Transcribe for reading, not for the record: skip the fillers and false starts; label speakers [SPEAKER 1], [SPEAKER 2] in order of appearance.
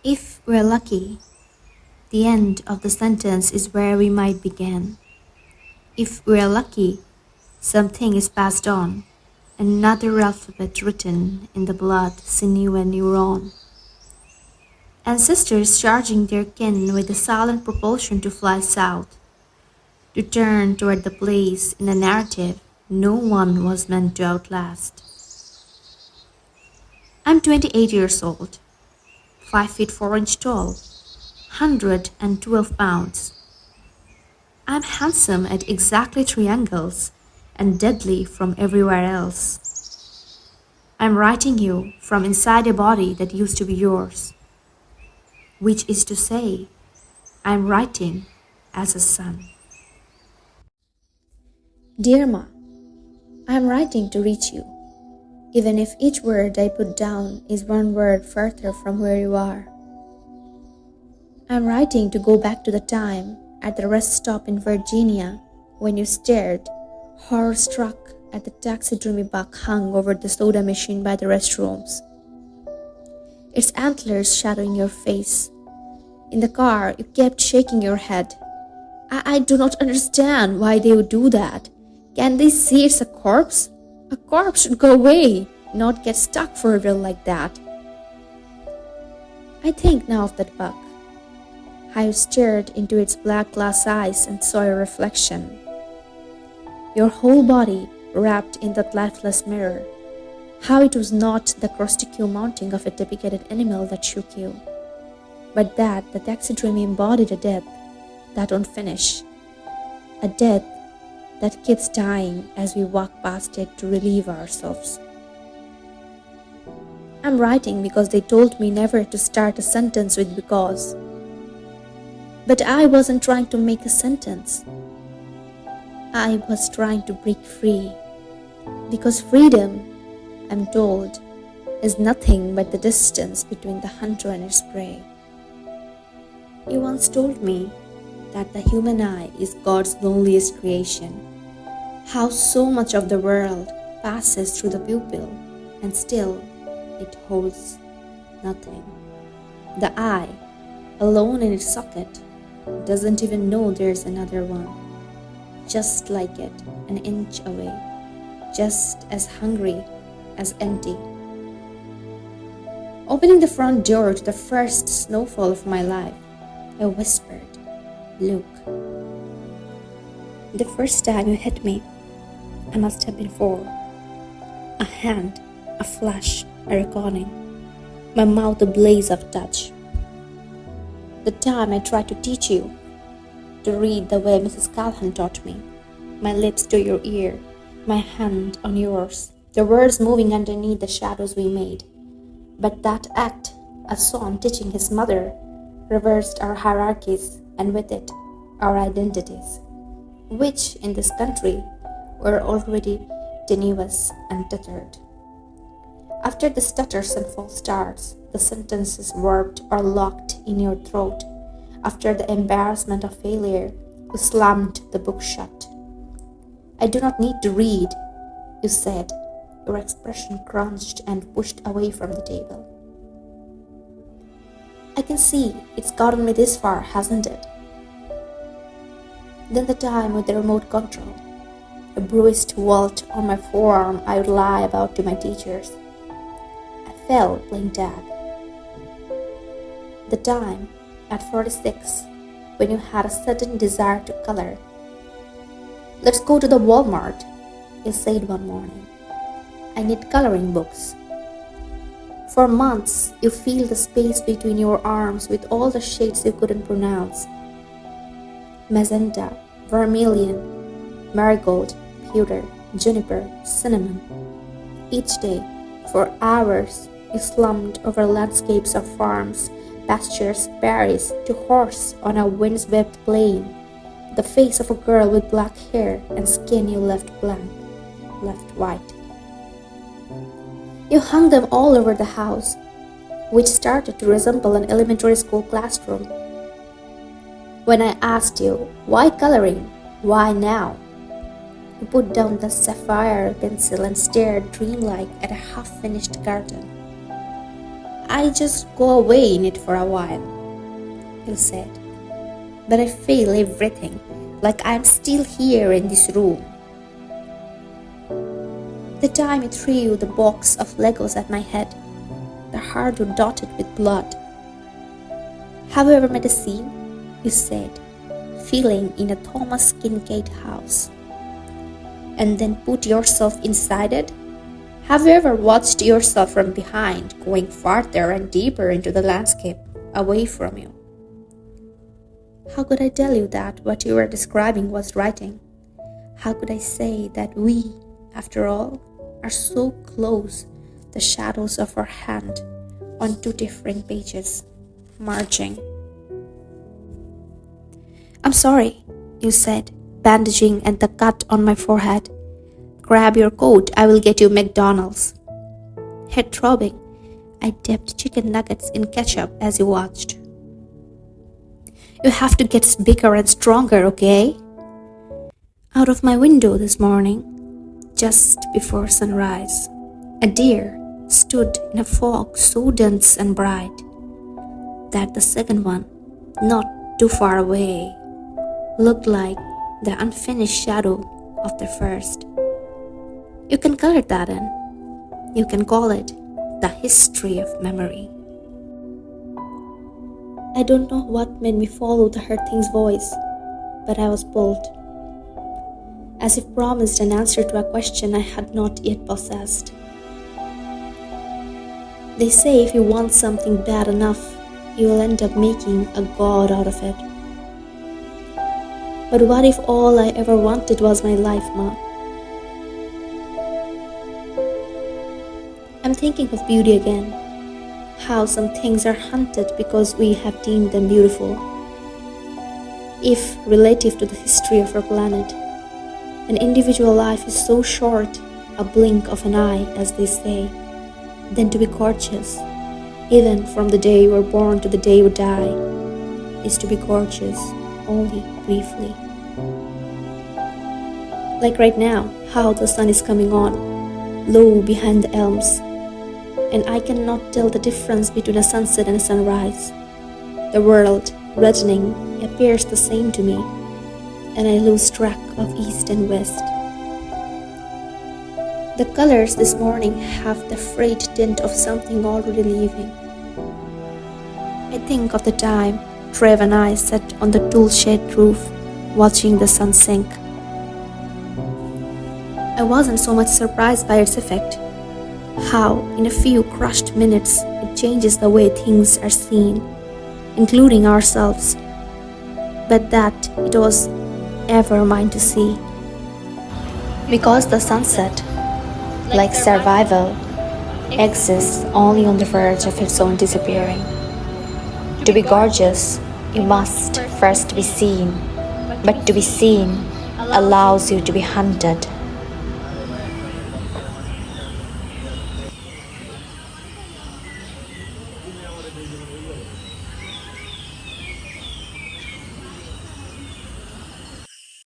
[SPEAKER 1] If we're lucky, the end of the sentence is where we might begin. If we're lucky, something is passed on, another alphabet written in the blood, sinew and neuron. Ancestors charging their kin with the silent propulsion to fly south, to turn toward the place in a narrative no one was meant to outlast. I'm 28 years old, 5 feet 4 inches tall, 112 pounds. I'm handsome at exactly 3 angles and deadly from everywhere else. I'm writing you from inside a body that used to be yours, which is to say, I'm writing as a son. Dear Ma, I'm writing to reach you, even if each word I put down is one word further from where you are. I'm writing to go back to the time at the rest stop in Virginia when you stared, horror-struck, at the taxidermy buck hung over the soda machine by the restrooms. Its antlers shadowing your face. In the car, you kept shaking your head. I do not understand why they would do that. Can they see it's a corpse? A corpse should go away, not get stuck forever like that. I think now of that buck. I stared into its black glass eyes and saw your reflection. Your whole body wrapped in that lifeless mirror. How it was not the crusty mounting of a depicated animal that shook you, but that the taxidermy embodied a death that won't finish. A death that keeps dying as we walk past it to relieve ourselves. I'm writing because they told me never to start a sentence with because. But I wasn't trying to make a sentence. I was trying to break free. Because freedom, I'm told, is nothing but the distance between the hunter and his prey. You once told me that the human eye is God's loneliest creation. How so much of the world passes through the pupil and still it holds nothing. The eye, alone in its socket, doesn't even know there's another one, just like it, an inch away, just as hungry, as empty. Opening the front door to the first snowfall of my life, I whispered, "Look." The first time you hit me, I must have been 4. A hand, a flash, a reckoning, my mouth a blaze of touch. The time I tried to teach you to read the way Mrs. Calhoun taught me, my lips to your ear, my hand on yours, the words moving underneath the shadows we made. But that act, a son teaching his mother, reversed our hierarchies and with it, our identities, which in this country were already tenuous and tethered. After the stutters and false starts, the sentences warped or locked in your throat. After the embarrassment of failure, you slammed the book shut. "I do not need to read," you said, your expression crunched and pushed away from the table. "I can see it's gotten me this far, hasn't it?" Then the time with the remote control, a bruised welt on my forearm I would lie about to my teachers. I fell playing tag. The time, at 46, when you had a sudden desire to color. "Let's go to the Walmart," you said one morning. "I need coloring books." For months, you filled the space between your arms with all the shades you couldn't pronounce. Magenta, vermilion, marigold, pewter, juniper, cinnamon. Each day, for hours, you slummed over landscapes of farms, pastures, prairies, to horse on a windswept plain, the face of a girl with black hair and skin you left blank, left white. You hung them all over the house, which started to resemble an elementary school classroom. When I asked you, "Why coloring? Why now?" you put down the sapphire pencil and stared dreamlike at a half-finished garden. I just go away in it for a while, you said. But I feel everything, like I'm still here in this room. The time you threw the box of Legos at my head, the hardwood dotted with blood. Have you ever met a scene? You said, feeling in a Thomas Kincaid house, and then put yourself inside it? Have you ever watched yourself from behind, going farther and deeper into the landscape, away from you? How could I tell you that what you were describing was writing? How could I say that we, after all, are so close, the shadows of our hand on two different pages, marching? I'm sorry, you said, bandaging at the cut on my forehead. Grab your coat, I will get you McDonald's. Head throbbing, I dipped chicken nuggets in ketchup as you watched. You have to get bigger and stronger, okay? Out of my window this morning, just before sunrise, a deer stood in a fog so dense and bright that the second one, not too far away, looked like the unfinished shadow of the first. You can color that in. You can call it the history of memory. I don't know what made me follow the hurt thing's voice, but I was bold, as if promised an answer to a question I had not yet possessed. They say if you want something bad enough, you will end up making a god out of it. But what if all I ever wanted was my life, Ma? I'm thinking of beauty again. How some things are hunted because we have deemed them beautiful. If, relative to the history of our planet, an individual life is so short, a blink of an eye, as they say, then to be gorgeous, even from the day you were born to the day you die, is to be gorgeous only briefly. Like right now, how the sun is coming on, low behind the elms, and I cannot tell the difference between a sunset and a sunrise. The world, reddening, appears the same to me, and I lose track of east and west. The colors this morning have the frayed tint of something already leaving. I think of the time Trev and I sat on the tool shed roof, watching the sun sink. I wasn't so much surprised by its effect. How, in a few crushed minutes, it changes the way things are seen, including ourselves, but that it was ever mine to see. Because the sunset, like survival, exists only on the verge of its own disappearing. To be gorgeous, you must first be seen, but to be seen allows you to be hunted.